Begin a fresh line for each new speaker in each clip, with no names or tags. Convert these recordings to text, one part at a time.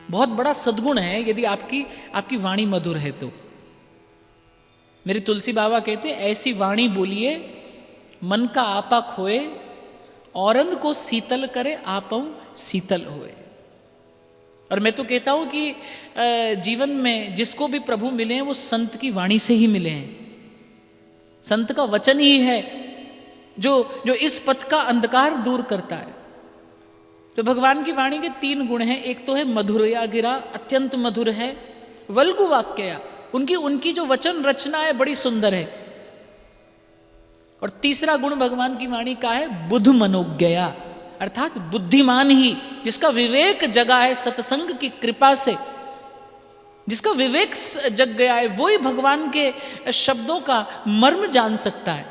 बहुत बड़ा सद्गुण है यदि आपकी वाणी मधुर है तो। मेरे तुलसी बाबा कहते ऐसी वाणी बोलिए मन का आपा खोए, औरन को शीतल करे आपऊ शीतल होए। और मैं तो कहता हूं कि जीवन में जिसको भी प्रभु मिले हैं वो संत की वाणी से ही मिले हैं। संत का वचन ही है जो इस पथ का अंधकार दूर करता है। तो भगवान की वाणी के 3 गुण हैं। एक तो है मधुरया गिरा, अत्यंत मधुर है। वल्गु वाक्यया, उनकी जो वचन रचना है बड़ी सुंदर है। और तीसरा गुण भगवान की वाणी का है बुद्ध मनोज्ञया, अर्थात बुद्धिमान ही, जिसका विवेक जगा है सत्संग की कृपा से, जिसका विवेक जग गया है वो ही भगवान के शब्दों का मर्म जान सकता है।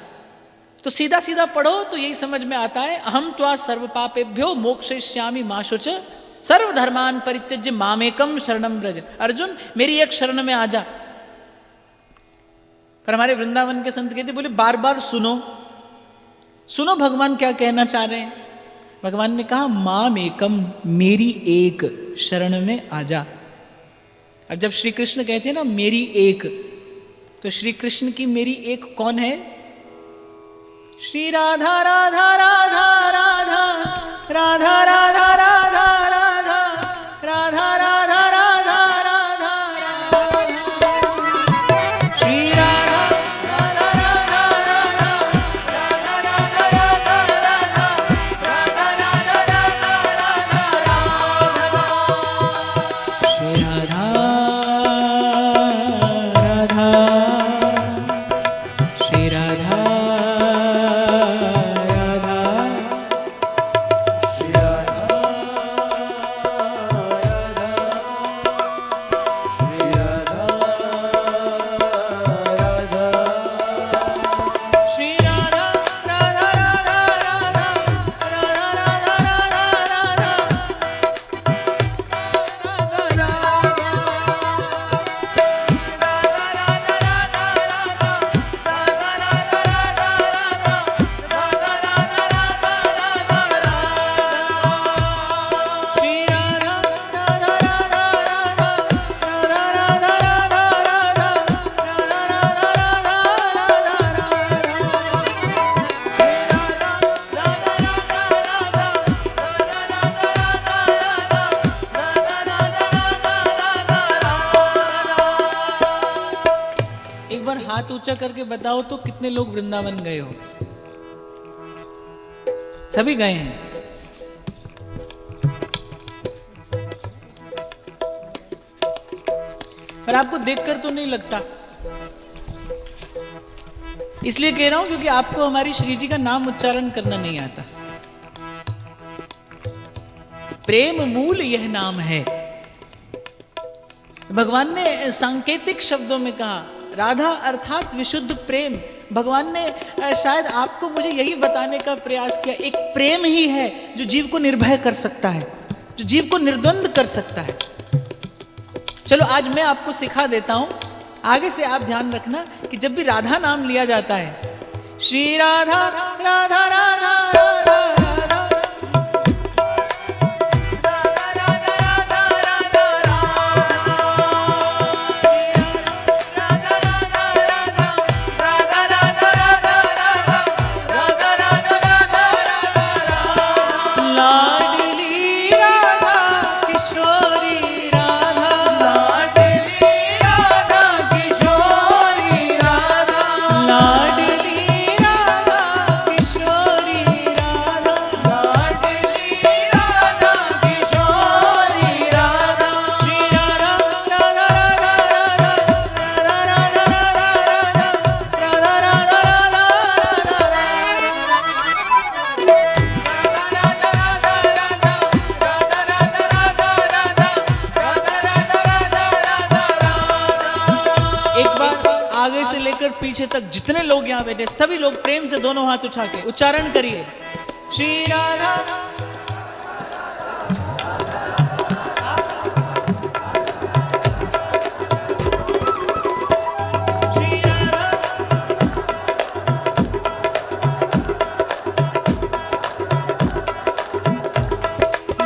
तो सीधा सीधा पढ़ो तो यही समझ में आता है, अहम त्वा सर्व पापेभ्यो मोक्षयिष्यामि मा शुच सर्वधर्मान परित्यज्य मामेकम शरणम व्रज। अर्जुन मेरी एक शरण में आ जा। पर हमारे वृंदावन के संत कहते बोले बार बार सुनो भगवान क्या कहना चाह रहे हैं। भगवान ने कहा माम एकम, मेरी एक शरण में आ जा। अब जब श्री कृष्ण कहते हैं ना मेरी एक, तो श्री कृष्ण की मेरी एक कौन है? श्री राधा राधा राधा राधा राधा राधा राधा राधा राधा राधा राधा राधा श्री राधा राधा राधा राधा राधा राधा राधा श्री राधा राधा श्री राधा हाथ ऊंचा करके बताओ तो कितने लोग वृंदावन गए हो? सभी गए हैं। पर आपको देखकर तो नहीं लगता। इसलिए कह रहा हूं क्योंकि आपको हमारी श्री जी का नाम उच्चारण करना नहीं आता। प्रेम मूल यह नाम है। भगवान ने सांकेतिक शब्दों में कहा राधा अर्थात विशुद्ध प्रेम। भगवान ने शायद आपको मुझे यही बताने का प्रयास किया, एक प्रेम ही है जो जीव को निर्भय कर सकता है, जो जीव को निर्द्वंद कर सकता है। चलो आज मैं आपको सिखा देता हूं, आगे से आप ध्यान रखना कि जब भी राधा नाम लिया जाता है, श्री राधा राधा राधा राधा पीछे तक जितने लोग यहां बैठे सभी लोग प्रेम से दोनों हाथ उठा के उच्चारण करिए, श्री राधा श्री राधा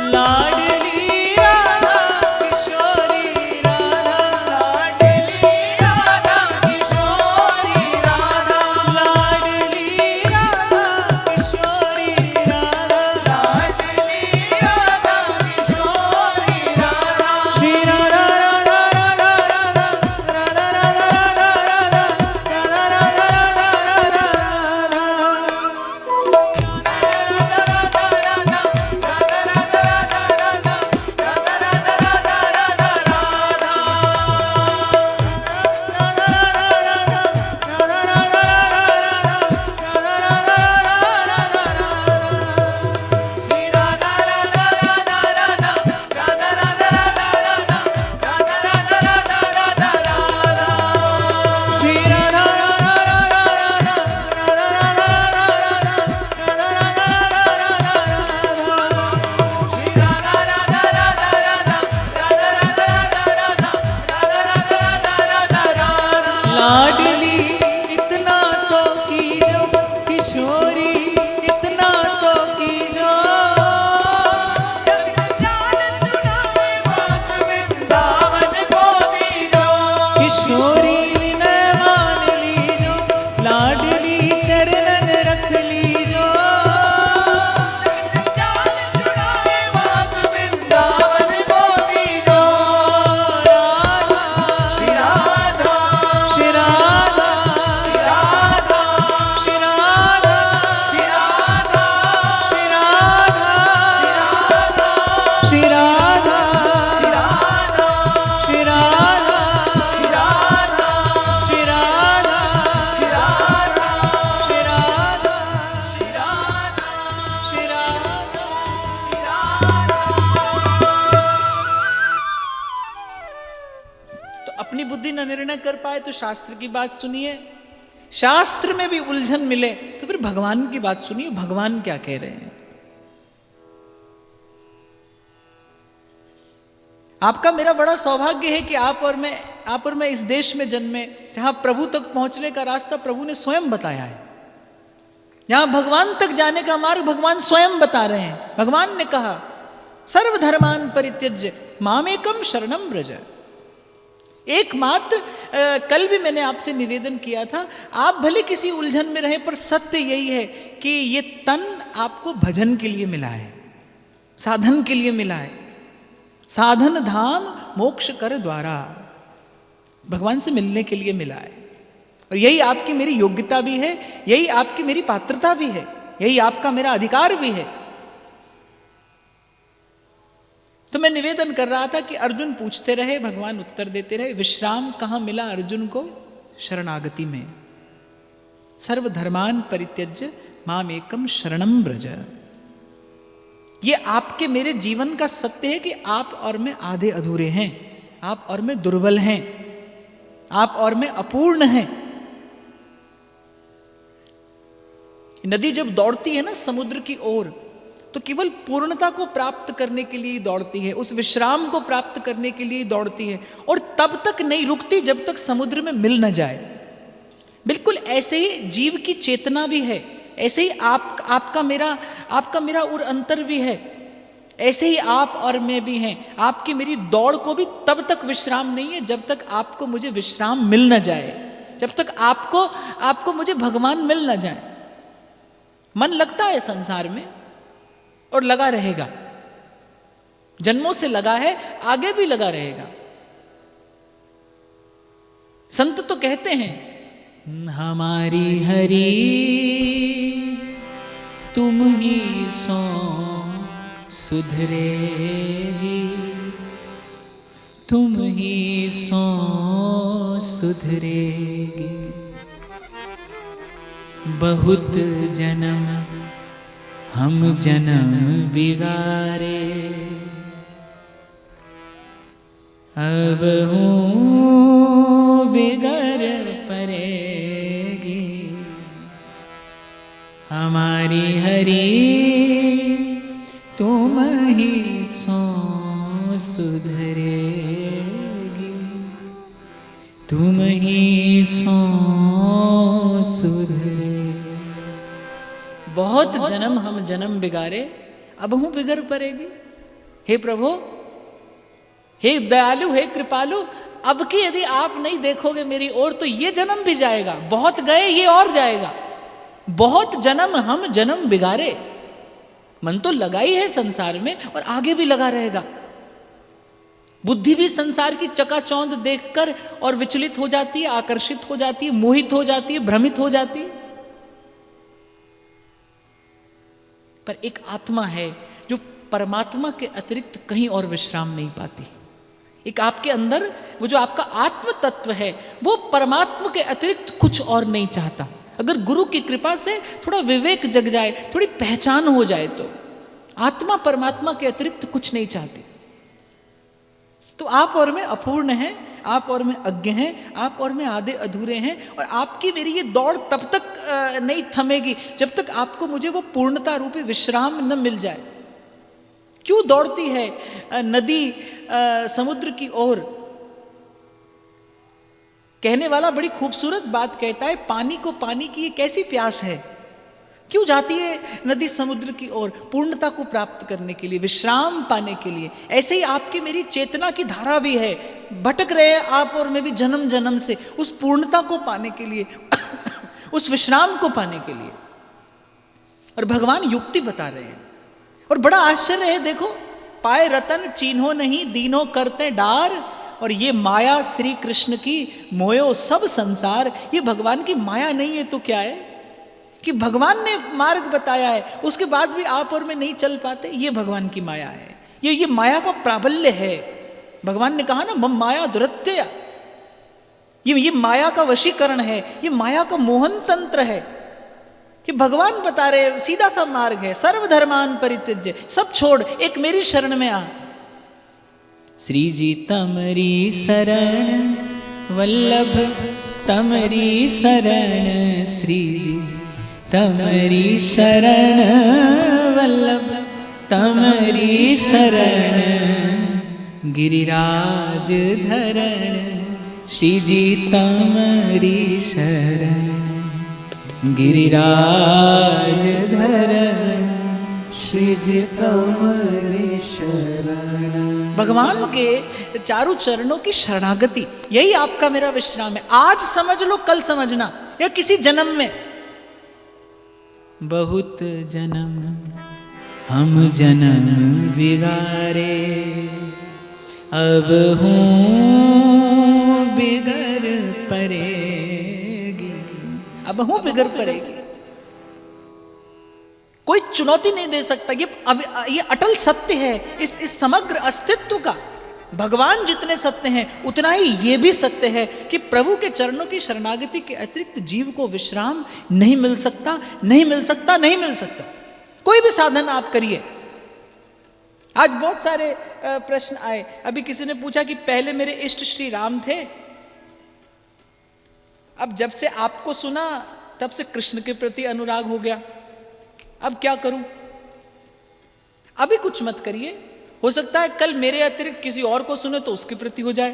लाडली राधा बुद्धि न निर्णय कर पाए तो शास्त्र की बात सुनिए, शास्त्र में भी उलझन मिले तो फिर भगवान की बात सुनिए, भगवान क्या कह रहे हैं। आपका मेरा बड़ा सौभाग्य है कि आप और मैं इस देश में जन्मे जहां प्रभु तक पहुंचने का रास्ता प्रभु ने स्वयं बताया है। यहां भगवान तक जाने का मार्ग भगवान स्वयं बता रहे हैं। भगवान ने कहा सर्वधर्मान परित्यज्य मामेकम शरणम व्रज। एकमात्र कल भी मैंने आपसे निवेदन किया था, आप भले किसी उलझन में रहे पर सत्य यही है कि ये तन आपको भजन के लिए मिला है, साधन के लिए मिला है। साधन धाम मोक्ष कर द्वारा, भगवान से मिलने के लिए मिला है। और यही आपकी मेरी योग्यता भी है, यही आपकी मेरी पात्रता भी है, यही आपका मेरा अधिकार भी है। तो मैं निवेदन कर रहा था कि अर्जुन पूछते रहे, भगवान उत्तर देते रहे। विश्राम कहां मिला अर्जुन को? शरणागति में। सर्वधर्मान परित्यज्य माम एकम शरणम व्रज। ये आपके मेरे जीवन का सत्य है कि आप और मैं आधे अधूरे हैं, आप और मैं दुर्बल हैं, आप और मैं अपूर्ण हैं। नदी जब दौड़ती है ना समुद्र की ओर, तो केवल पूर्णता को प्राप्त करने के लिए दौड़ती है, उस विश्राम को प्राप्त करने के लिए दौड़ती है, और तब तक नहीं रुकती जब तक समुद्र में मिल न जाए। बिल्कुल ऐसे ही जीव की चेतना भी है, ऐसे ही आपका मेरा उर अंतर भी है, ऐसे ही आप और मैं भी हैं। आपकी मेरी दौड़ को भी तब तक विश्राम नहीं है जब तक आपको मुझे विश्राम मिल न जाए, जब तक आपको मुझे भगवान मिल न जाए। मन लगता है संसार में और लगा रहेगा, जन्मों से लगा है, आगे भी लगा रहेगा। संत तो कहते हैं हमारी हरि तुम ही सो सुधरेगी, तुम ही सो सुधरेगी। बहुत जन्म हम जन्म बिगारे, अब हूँ बिगर परेगी। हमारी हरि तुम ही सो सुधरेगी, तुम ही सो सुधरे। बहुत जन्म हम जन्म बिगारे, अब हूं बिगर पड़ेगी। हे प्रभु, हे दयालु, हे कृपालु, अब की यदि आप नहीं देखोगे मेरी ओर तो ये जन्म भी जाएगा। बहुत गए, ये और जाएगा। बहुत जन्म हम जन्म बिगारे। मन तो लगा ही है संसार में और आगे भी लगा रहेगा। बुद्धि भी संसार की चकाचौंध देखकर और विचलित हो जाती है, आकर्षित हो जाती है, मोहित हो जाती है, भ्रमित हो जाती है। पर एक आत्मा है जो परमात्मा के अतिरिक्त कहीं और विश्राम नहीं पाती। एक आपके अंदर वो जो आपका आत्म तत्व है वो परमात्मा के अतिरिक्त कुछ और नहीं चाहता। अगर गुरु की कृपा से थोड़ा विवेक जग जाए, थोड़ी पहचान हो जाए तो आत्मा परमात्मा के अतिरिक्त कुछ नहीं चाहती। तो आप और मैं अपूर्ण हैं, आप और मैं अज्ञ हैं, आप और मैं आधे अधूरे हैं। और आपकी मेरी ये दौड़ तब तक नहीं थमेगी जब तक आपको मुझे वो पूर्णता रूपी विश्राम न मिल जाए। क्यों दौड़ती है नदी समुद्र की ओर? कहने वाला बड़ी खूबसूरत बात कहता है, पानी को पानी की ये कैसी प्यास है। क्यों जाती है नदी समुद्र की ओर? पूर्णता को प्राप्त करने के लिए, विश्राम पाने के लिए। ऐसे ही आपकी मेरी चेतना की धारा भी है, भटक रहे हैं आप और मैं भी जन्म जन्म से उस पूर्णता को पाने के लिए उस विश्राम को पाने के लिए। और भगवान युक्ति बता रहे हैं और बड़ा आश्चर्य है। देखो, पाए रतन चीन्हो नहीं, दीनो करते डार, और ये माया श्री कृष्ण की मोयो सब संसार। ये भगवान की माया नहीं है तो क्या है कि भगवान ने मार्ग बताया है, उसके बाद भी आप और मैं नहीं चल पाते। ये भगवान की माया है, ये माया का प्राबल्य है। भगवान ने कहा ना, मम माया दुरत्य, ये माया का वशीकरण है, ये माया का मोहन तंत्र है। कि भगवान बता रहे सीधा सा मार्ग है, सर्वधर्मान परित्यज्य, सब छोड़, एक मेरी शरण में आ। श्री जी तमरी शरण
वल्लभ तमरी शरण श्री जी, तमरी शरण वल्लभ तमरी शरण, गिरिराज धरण श्री जी तमरी शरण, गिरिराज धरण श्री जी तमरी शरण।
भगवान के चारों चरणों की शरणागति, यही आपका मेरा विश्राम है। आज समझ लो, कल समझना, या किसी जन्म में।
बहुत जन्म हम जन्म बिगारे, अब हूँ बिगर पड़ेगी,
अब हूं बिगड़ पड़ेगी। कोई चुनौती नहीं दे सकता। ये अटल सत्य है इस समग्र अस्तित्व का। भगवान जितने सत्य हैं उतना ही ये भी सत्य है कि प्रभु के चरणों की शरणागति के अतिरिक्त जीव को विश्राम नहीं मिल सकता, नहीं मिल सकता, नहीं मिल सकता। कोई भी साधन आप करिए। आज बहुत सारे प्रश्न आए। अभी किसी ने पूछा कि पहले मेरे इष्ट श्री राम थे, अब जब से आपको सुना तब से कृष्ण के प्रति अनुराग हो गया, अब क्या करूं? अभी कुछ मत करिए, हो सकता है कल मेरे अतिरिक्त किसी और को सुने तो उसके प्रति हो जाए।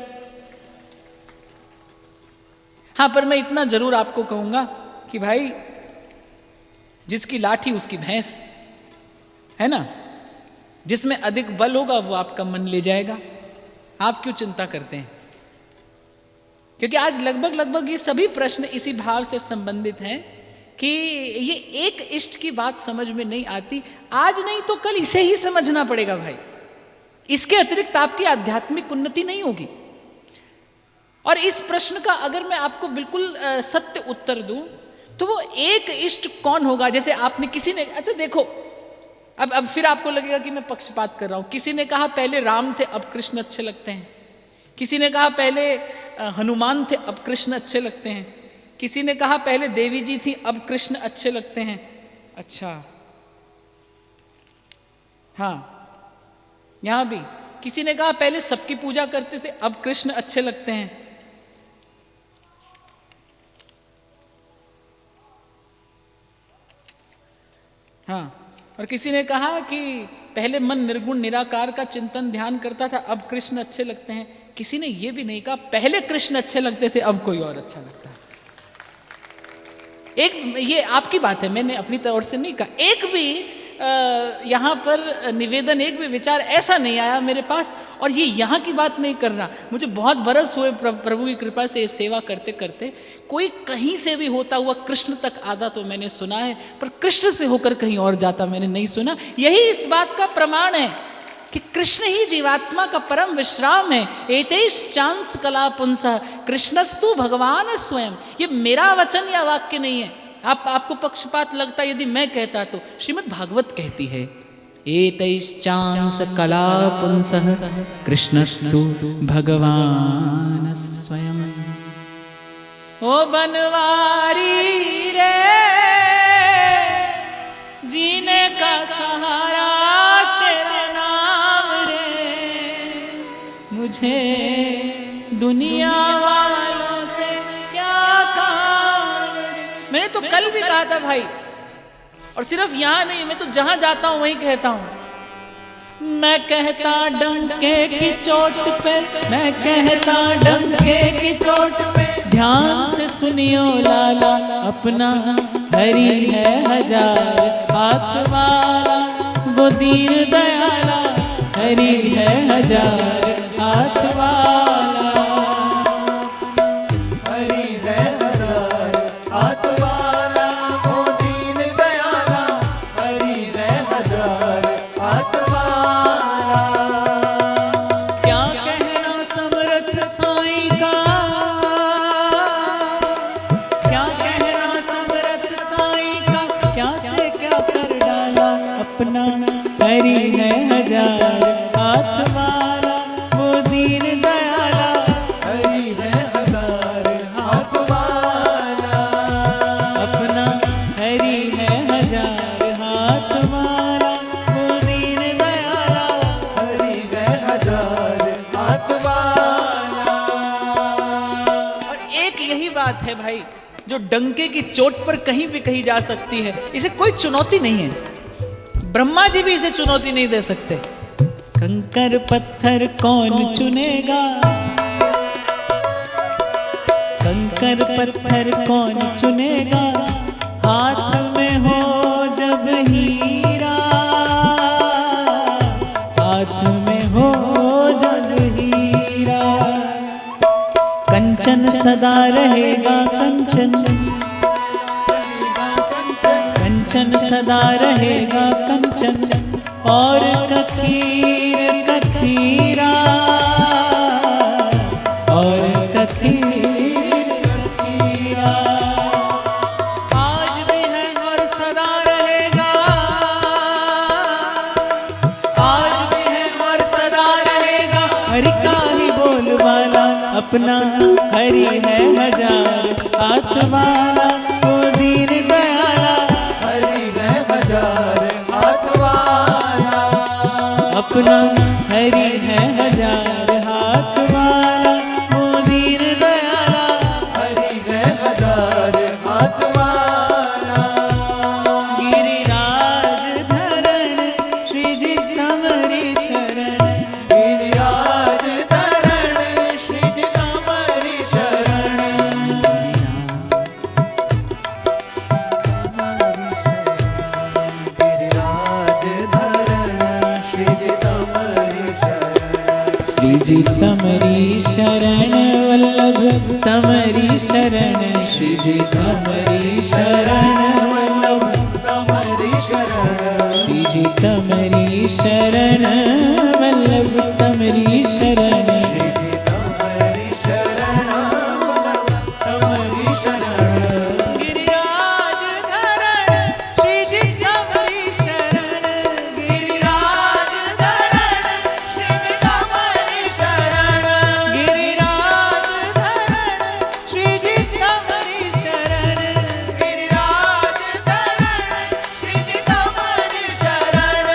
हां, पर मैं इतना जरूर आपको कहूंगा कि भाई, जिसकी लाठी उसकी भैंस है ना, जिसमें अधिक बल होगा वो आपका मन ले जाएगा। आप क्यों चिंता करते हैं? क्योंकि आज लगभग ये सभी प्रश्न इसी भाव से संबंधित हैं कि ये एक इष्ट की बात समझ में नहीं आती। आज नहीं तो कल इसे ही समझना पड़ेगा भाई। इसके अतिरिक्त आपकी आध्यात्मिक उन्नति नहीं होगी। और इस प्रश्न का अगर मैं आपको बिल्कुल सत्य उत्तर दूं तो वो एक इष्ट कौन होगा? जैसे आपने किसी ने, अच्छा देखो, अब फिर आपको लगेगा कि मैं पक्षपात कर रहा हूं। किसी ने कहा पहले राम थे अब कृष्ण अच्छे लगते हैं, किसी ने कहा पहले हनुमान थे अब कृष्ण अच्छे लगते हैं, किसी ने कहा पहले देवी जी थी अब कृष्ण अच्छे लगते हैं। अच्छा, हाँ, यहां भी किसी ने कहा पहले सबकी पूजा करते थे अब कृष्ण अच्छे लगते हैं। हाँ, और किसी ने कहा कि पहले मन निर्गुण निराकार का चिंतन ध्यान करता था अब कृष्ण अच्छे लगते हैं। किसी ने यह भी नहीं कहा पहले कृष्ण अच्छे लगते थे अब कोई और अच्छा लगता है। एक ये आपकी बात है, मैंने अपनी तरफ से नहीं कहा। एक भी यहाँ पर निवेदन, एक भी विचार ऐसा नहीं आया मेरे पास। और ये यहाँ की बात नहीं कर रहा, मुझे बहुत बरस हुए प्रभु की कृपा से ये सेवा करते करते कोई कहीं से भी होता हुआ कृष्ण तक आता तो मैंने सुना है, पर कृष्ण से होकर कहीं और जाता मैंने नहीं सुना। यही इस बात का प्रमाण है कि कृष्ण ही जीवात्मा का परम विश्राम है। एतेश चांस कला पुंसा कृष्णस्तु भगवान स्वयं। ये मेरा वचन या वाक्य नहीं है। आपको पक्षपात लगता यदि मैं कहता तो श्रीमद् भागवत कहती है एतैश् चांस कला पुंसः कृष्णस्तु भगवान स्वयं। ओ बनवारी रे जीने का सहारा तेरा नाम रे, मुझे दुनिया वालों से क्या काम। मैंने तो कल भी कहा था भाई, और सिर्फ यहां नहीं, मैं तो जहां जाता हूं वहीं कहता हूं। मैं कहता डंके की चोट पे, मैं कहता डंके की चोट पे, ध्यान से सुनियो लाला अपना हरि है हजार हाथ वाला, वो दीन दयाला हरि है हजार हाथ वाला।
हरि है हजार हाथ वाला, वो दीन दयाला हरि है हजार हाथ वाला। क्या कहना समर्थ साईं का, क्या कहना समर्थ साईं का, क्या से क्या कर डाला अपना हरि है हजार हाथ वाला, वो दीन दया बात है भाई, जो डंके की चोट पर कहीं भी कही जा सकती है, इसे कोई चुनौती नहीं है। ब्रह्मा जी भी इसे चुनौती नहीं दे सकते। कंकर पत्थर कौन चुनेगा, कंकर पत्थर कौन चुनेगा, हाथ में हो जब हीरा, हाथ में हो जब हीरा। कंचन सदा रहेगा कंचन, कंचन सदा रहेगा कंचन, और कखीर कखीरा, और कखीर कखीरा। आज भी है और सदा रहेगा, आज भी है और सदा रहेगा, हरि का ही बोलबाला, अपना हरि है हजार हाथ वाला, वो दीन दयाला,
हरि है हजार हाथ वाला,
अपना हरि है हजार हाथ वाला, वो दीन दयाला,
हरि है हजार हाथ वाला।
गिरिराज धरण श्री जी तमरी शरण,
गिरिराज धरण श्री जी तमरी शरण, गिरिराज धरण श्री जी तमरी शरण,
श्री जी तमरी शरण, वल्लभ तमरी शरण,
श्री जी तमरी शरण, वल्लभ तमरी शरण,
श्री जी तमरी शरण, वल्लभ तमरी शरण,
श्री जी तमरी शरण, वल्लभ तमरी शरण।
गिरिराज धरण श्री जी तमरी शरण, गिरिराज धरण श्री जी तमरी शरण, गिरिराज धरण श्री जी तमरी शरण, गिरिराज धरण श्री जी तमरी शरण,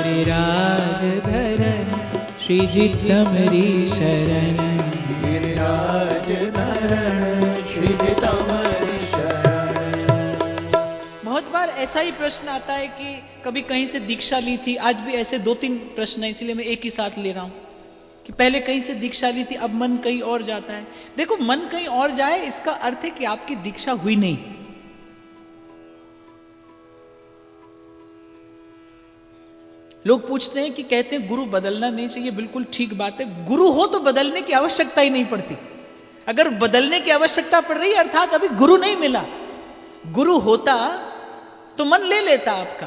गिरिराज धरण श्री जी तमरी शरण।
गिरिराज धरण श्री जी तमरी शरण।
बहुत बार ऐसा ही प्रश्न आता है कि कभी कहीं से दीक्षा ली थी, आज भी ऐसे 2-3 प्रश्न है, इसलिए मैं एक ही साथ ले रहा हूं कि पहले कहीं से दीक्षा ली थी, अब मन कहीं और जाता है। देखो, मन कहीं और जाए इसका अर्थ है कि आपकी दीक्षा हुई नहीं। लोग पूछते हैं कि कहते हैं गुरु बदलना नहीं चाहिए, बिल्कुल ठीक बात है, गुरु हो तो बदलने की आवश्यकता ही नहीं पड़ती। अगर बदलने की आवश्यकता पड़ रही है अर्थात अभी गुरु नहीं मिला, गुरु होता तो मन ले लेता आपका,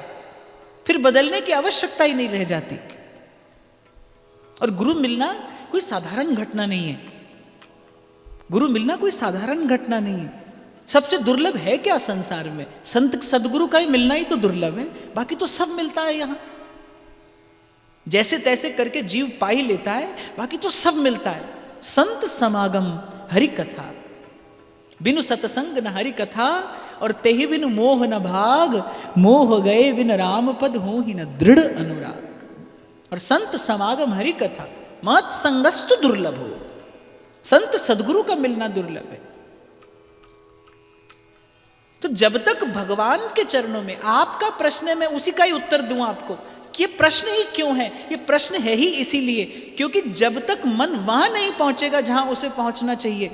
फिर बदलने की आवश्यकता ही नहीं रह जाती। और गुरु मिलना कोई साधारण घटना नहीं है, गुरु मिलना कोई साधारण घटना नहीं है। सबसे दुर्लभ है क्या संसार में? संत सदगुरु का ही मिलना ही तो दुर्लभ है, बाकी तो सब मिलता है यहां। जैसे तैसे करके जीव पा ही लेता है, बाकी तो सब मिलता है। संत समागम हरि कथा, बिनु सतसंग न हरि कथा, और तेहि बिनु मोह न भाग, मोह गए बिन राम पद हो ही न दृढ़ अनुराग। और संत समागम हरि कथा, मत संगस्तु दुर्लभ हो, संत सदगुरु का मिलना दुर्लभ है। तो जब तक भगवान के चरणों में, आपका प्रश्न है, मैं उसी का ही उत्तर दूं आपको कि ये प्रश्न ही क्यों है। ये प्रश्न है ही इसीलिए क्योंकि जब तक मन वहां नहीं पहुंचेगा जहां उसे पहुंचना चाहिए,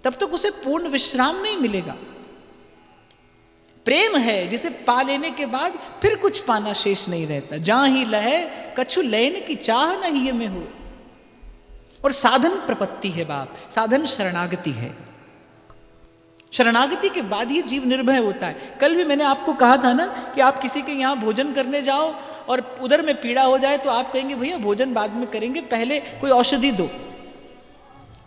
तब तक उसे पूर्ण विश्राम नहीं मिलेगा। प्रेम है जिसे पा लेने के बाद फिर कुछ पाना शेष नहीं रहता। जहां ही लहे कछु लैन की चाह न ही में हो। और साधन प्रपत्ति है बाप, साधन शरणागति है। शरणागति के बाद ही जीव निर्भय होता है। कल भी मैंने आपको कहा था ना कि आप किसी के यहाँ भोजन करने जाओ और उधर में पीड़ा हो जाए तो आप कहेंगे भैया भोजन बाद में करेंगे, पहले कोई औषधि दो,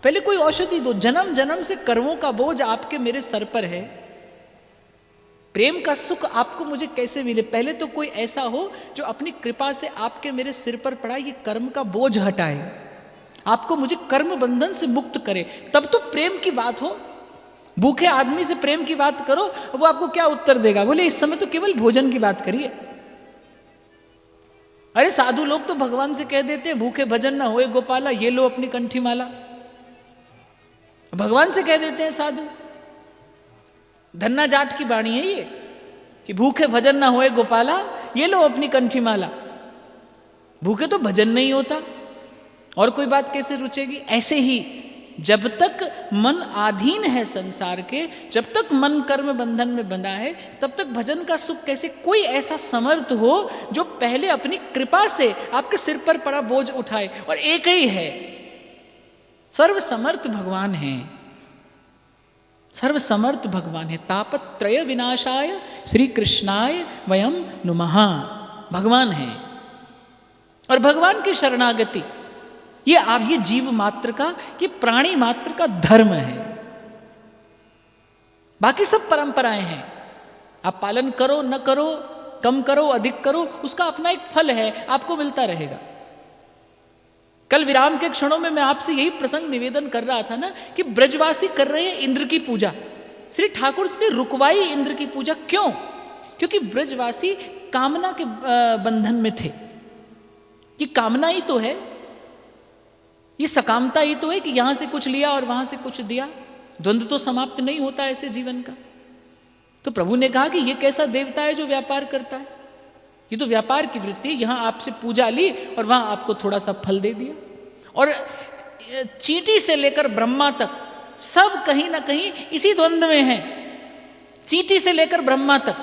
पहले कोई औषधि दो। जन्म जन्म से कर्मों का बोझ आपके मेरे सर पर है, प्रेम का सुख आपको मुझे कैसे मिले? पहले तो कोई ऐसा हो जो अपनी कृपा से आपके मेरे सिर पर पड़ा ये कर्म का बोझ हटाए, आपको मुझे कर्म बंधन से मुक्त करे, तब तो प्रेम की बात हो। भूखे आदमी से प्रेम की बात करो, वो आपको क्या उत्तर देगा? बोले इस समय तो केवल भोजन की बात करिए। अरे साधु लोग तो भगवान से कह देते हैं भूखे भजन ना होए गोपाला, ये लो अपनी कंठी माला। भगवान से कह देते हैं साधु। धन्ना जाट की वाणी है ये कि भूखे भजन ना होए गोपाला, ये लो अपनी कंठी माला। भूखे तो भजन नहीं होता, और कोई बात कैसे रुचेगी। ऐसे ही जब तक मन आधीन है संसार के, जब तक मन कर्म बंधन में बंधा है, तब तक भजन का सुख कैसे। कोई ऐसा समर्थ हो जो पहले अपनी कृपा से आपके सिर पर पड़ा बोझ उठाए, और एक ही है, सर्वसमर्थ भगवान है, सर्वसमर्थ भगवान है। तापत्रय विनाशाय श्री कृष्णाय वयम नुमः, भगवान है। और भगवान की शरणागति ये जीव मात्र का, ये प्राणी मात्र का धर्म है। बाकी सब परंपराएं हैं, आप पालन करो न करो, कम करो अधिक करो, उसका अपना एक फल है, आपको मिलता रहेगा। कल विराम के क्षणों में मैं आपसे यही प्रसंग निवेदन कर रहा था ना कि ब्रजवासी कर रहे हैं इंद्र की पूजा। श्री ठाकुर जी ने रुकवाई इंद्र की पूजा, क्यों? क्योंकि ब्रजवासी कामना के बंधन में थे। ये कामना ही तो है, ये सकामता ही तो है कि यहां से कुछ लिया और वहां से कुछ दिया। द्वंद्व तो समाप्त नहीं होता ऐसे जीवन का। तो प्रभु ने कहा कि ये कैसा देवता है जो व्यापार करता है, ये तो व्यापार की वृत्ति है। यहां आपसे पूजा ली और वहां आपको थोड़ा सा फल दे दिया। और चींटी से लेकर ब्रह्मा तक सब कहीं ना कहीं इसी द्वंद्व में है। चींटी से लेकर ब्रह्मा तक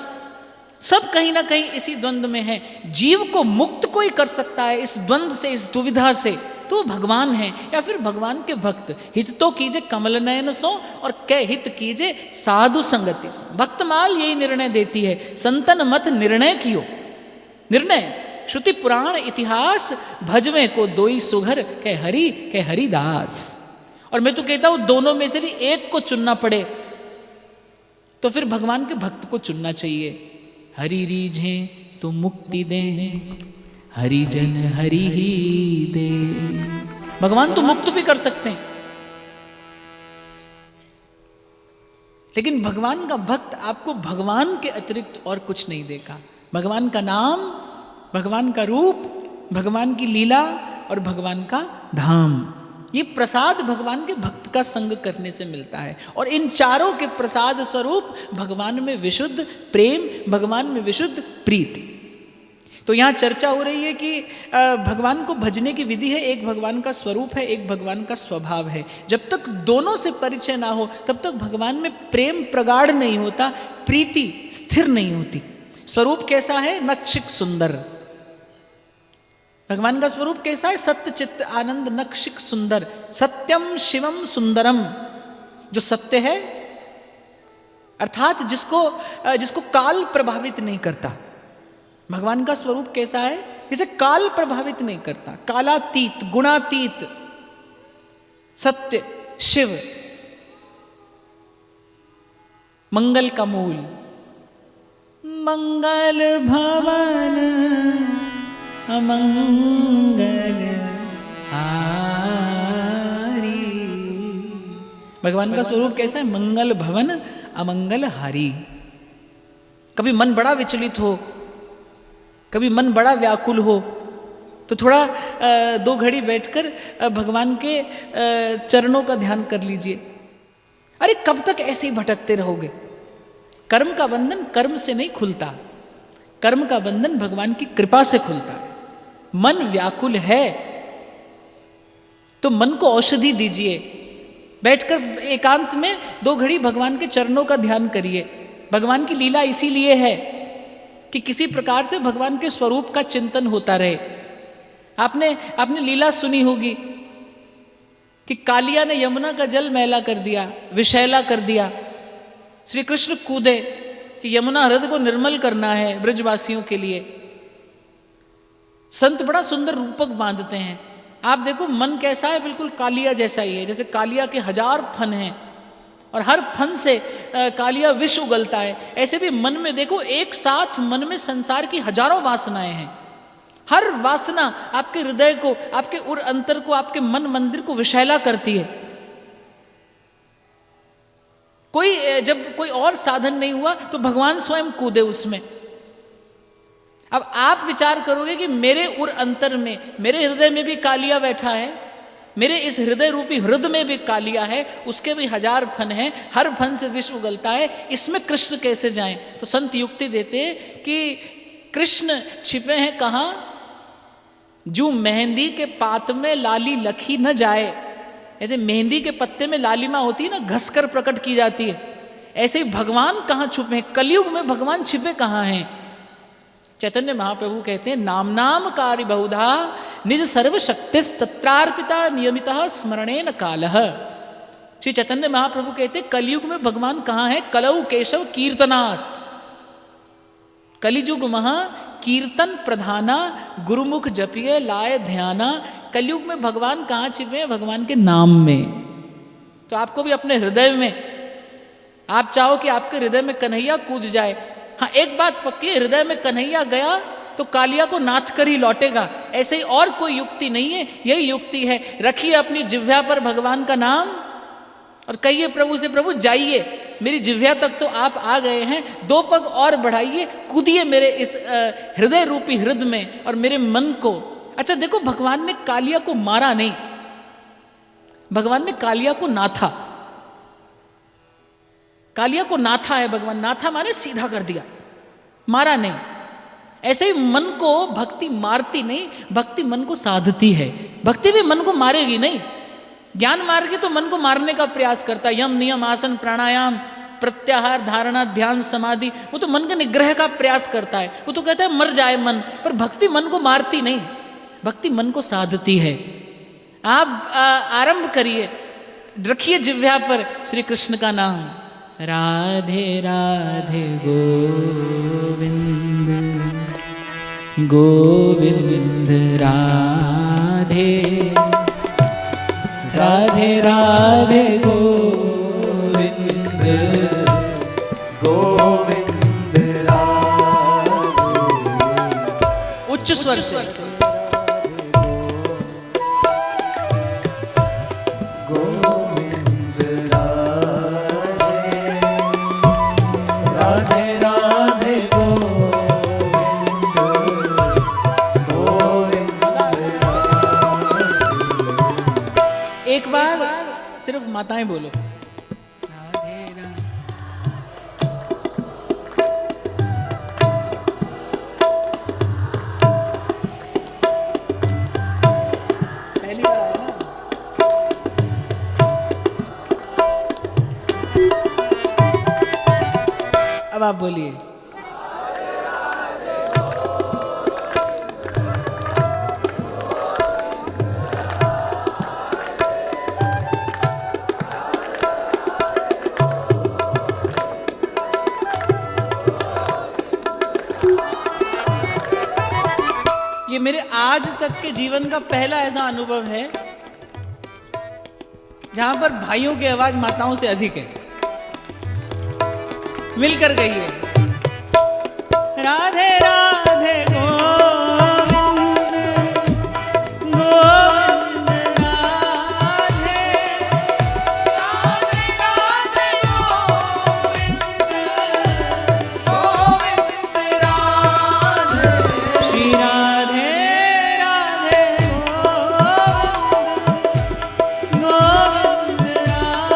सब कहीं ना कहीं इसी द्वंद्व में है। जीव को मुक्त कोई कर सकता है इस द्वंद्व से, इस दुविधा से, तो भगवान है या फिर भगवान के भक्त। हित तो कीजे कमल नयन सो और कै हित कीजे साधु संगति सो। भक्तमाल यही निर्णय देती है, संतन मत निर्णय कियो। निर्णय श्रुति पुराण इतिहास भजवे को दोई सुघर कै हरिदास। और मैं तो कहता हूं दोनों में से भी एक को चुनना पड़े तो फिर भगवान के भक्त को चुनना चाहिए। हरि रीझे तो मुक्ति दे, हरिजन हरि ही दे। भगवान तो मुक्त भी कर सकते हैं, लेकिन भगवान का भक्त आपको भगवान के अतिरिक्त और कुछ नहीं देगा। भगवान का नाम, भगवान का रूप, भगवान की लीला और भगवान का धाम, ये प्रसाद भगवान के भक्त का संग करने से मिलता है। और इन चारों के प्रसाद स्वरूप भगवान में विशुद्ध प्रेम, भगवान में विशुद्ध प्रीति। तो यहाँ चर्चा हो रही है कि भगवान को भजने की विधि है, एक भगवान का स्वरूप है, एक भगवान का स्वभाव है। जब तक दोनों से परिचय ना हो तब तक भगवान में प्रेम प्रगाढ़ नहीं होता, प्रीति स्थिर नहीं होती। स्वरूप कैसा है? नक्षिक सुंदर। भगवान का स्वरूप कैसा है? सत्य चित्त आनंद नक्षिक सुंदर। सत्यम शिवम सुंदरम, जो सत्य है अर्थात जिसको काल प्रभावित नहीं करता। भगवान का स्वरूप कैसा है? जिसे काल प्रभावित नहीं करता, कालातीत, गुणातीत, सत्य, शिव, मंगल का मूल। मंगल भवन अमंगल हारी। भगवान का स्वरूप कैसा है? मंगल भवन अमंगल हारी। कभी मन बड़ा विचलित हो, कभी मन बड़ा व्याकुल हो, तो थोड़ा 2 घड़ी बैठकर भगवान के चरणों का ध्यान कर लीजिए। अरे कब तक ऐसे ही भटकते रहोगे? कर्म का बंधन कर्म से नहीं खुलता, कर्म का बंधन भगवान की कृपा से खुलता है। मन व्याकुल है तो मन को औषधि दीजिए, बैठकर एकांत में 2 घड़ी भगवान के चरणों का ध्यान करिए। भगवान की लीला इसीलिए है कि किसी प्रकार से भगवान के स्वरूप का चिंतन होता रहे। आपने लीला सुनी होगी कि कालिया ने यमुना का जल मैला कर दिया, विषैला कर दिया। श्री कृष्ण कूदे कि यमुना हृदय को निर्मल करना है ब्रजवासियों के लिए। संत बड़ा सुंदर रूपक बांधते हैं। आप देखो मन कैसा है, बिल्कुल कालिया जैसा ही है। जैसे कालिया के 1000 फन हैं और हर फन से कालिया विष उगलता है, ऐसे भी मन में देखो एक साथ मन में संसार की हजारों वासनाएं हैं। हर वासना आपके हृदय को, आपके उर अंतर को, आपके मन मंदिर को विषैला करती है। जब कोई और साधन नहीं हुआ तो भगवान स्वयं कूदे उसमें। अब आप विचार करोगे कि मेरे उर अंतर में, मेरे हृदय में भी कालिया बैठा है
मेरे इस हृदय रूपी हृदय में भी कालिया है, उसके भी 1000 फन हैं, हर फन से विष उगलता है, इसमें कृष्ण कैसे जाएं? तो संत युक्ति देते हैं कि कृष्ण छिपे हैं कहाँ? जो मेहंदी के पात में लाली लखी न जाए। ऐसे मेहंदी के पत्ते में लालिमा होती है ना, घसकर प्रकट की जाती है, ऐसे ही भगवान कहाँ छुपे हैं? कलयुग में भगवान छिपे कहाँ हैं? चैतन्य महाप्रभु कहते हैं नाम नाम कार्य बहुधा निज सर्वशक्तिस तत्रार्पिता नियमितः स्मरणेन कालः। श्री चैतन्य महाप्रभु कहते हैं कलयुग में भगवान कहाँ है? कलौ केशव कीर्तनात्। कलिजुग महा कीर्तन प्रधाना, गुरुमुख जपिए लाए ध्याना। कलयुग में भगवान कहाँ छिपे हैं? भगवान के नाम में। तो आपको भी अपने हृदय में, आप चाहो कि आपके हृदय में कन्हैया कूद जाए, हाँ एक बात पक्की है, हृदय में कन्हैया गया तो कालिया को नाथ कर ही लौटेगा। ऐसे ही और कोई युक्ति नहीं है, यही युक्ति है। रखिए अपनी जिह्वा पर भगवान का नाम और कहिए प्रभु से, प्रभु जाइए, मेरी जिह्वा तक तो आप आ गए हैं, 2 पग और बढ़ाइए, कूदिए मेरे इस हृदय रूपी हृदय में और मेरे मन को। अच्छा देखो, भगवान ने कालिया को मारा नहीं, भगवान ने कालिया को नाथा। कालिया को नाथा है भगवान, नाथा माने सीधा कर दिया, मारा नहीं। ऐसे ही मन को भक्ति मारती नहीं, भक्ति मन को साधती है। भक्ति भी मन को मारेगी नहीं, ज्ञान मार्गी तो मन को मारने का प्रयास करता है। यम नियम आसन प्राणायाम प्रत्याहार धारणा ध्यान समाधि, वो तो मन के निग्रह का प्रयास करता है, वो तो कहता है मर जाए मन। पर भक्ति मन को मारती नहीं, भक्ति मन को साधती है। आप आरंभ करिए, रखिए जिह्वा पर श्री कृष्ण का नाम, राधे राधे गोविंद गोविंद राधे
राधे राधे गोविंद
गोविंद राधे।
उच्च स्वर से
गोविंद राधे राधे राधे गोविंद गोविंद राधे।
एक बार सिर्फ माताएं बोलो, राधे राधे। पहली बार आया ना। अब आप बोलिए, ये मेरे आज तक के जीवन का पहला ऐसा अनुभव है जहां पर भाइयों की आवाज माताओं से अधिक है। मिलकर गई है, राधे राधे गोविंद गोविंद राधे राधे राधे गोविंद गोविंद राधे श्री राधे राधे गोविंद गोविंद राधे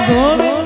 गोविंद